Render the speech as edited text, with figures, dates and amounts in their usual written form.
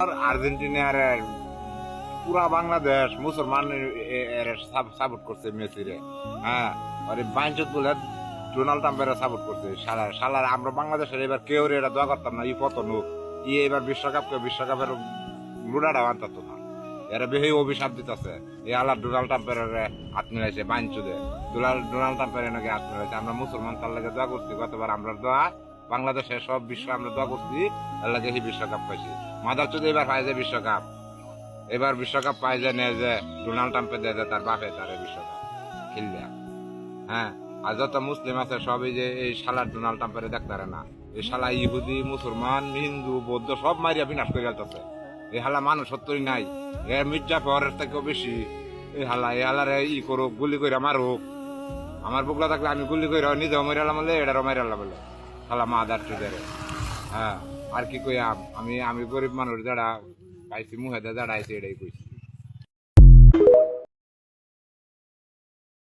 আর্জেন্টিনার পুরা বাংলাদেশ মুসলমান সাপোর্ট করছে মেসিরে। হ্যাঁ, আর বাইঞ্চত বলে ডোনাল্ড ট্রাম্পের সাপোর্ট করছে। শালার আমরা বাংলাদেশের এবার কেউ এটা দোয়া করতাম না, ই পতন হোক, এবার বিশ্বকাপের লুডাটা আনতো না। এরা বেশি অভিশাপ দিতেছে, এই আল্লাহ ডোনাল্ড ট্রাম্পের হাত মিলাইছে বাইঞ্চুদে, ডোনাল্ড ট্রাম্পের নাকি হাত মিলাইছে। আমরা মুসলমান তার লাগে দোয়া করছি, গতবার আমরা দোয়া বাংলাদেশের সব বিশ্ব আমরা দোয়া করছি, তার লাগে এই বিশ্বকাপ পাইছি। মাদার চুদে এবার পাই যায় বিশ্বকাপ, এবার বিশ্বকাপ পাই যায় নেয় যে ডোনাল্ড ট্রাম্পে দেয় তার বাপে তার বিশ্বকাপ খেললে। হ্যাঁ, আর যত মুসলিম আছে সবই যে এই শালার ডোনাল্ড ট্রাম্পের দেখতারে না, এই শালা ইহুদি মুসলমান হিন্দু বৌদ্ধ সব মারিয়া বিনাশ করে গেলতেছে। এই হালা মানুষ সত্যই নাই, এ মির্জা পাওয়ারের থেকেও বেশি। এই হালারে ই করুক, গুলি করে মারুক, আমার বুকলা থাকলে আমি গুলি করে নিজেও মেরালাম বলে এটারও মেরালাম বলে শালা মা দার চুদেরে। হ্যাঁ, আর কি কই আমি গরিব মানুষ যারা পাইছি মুহে দাঁড়াইছি এটাই কইছি।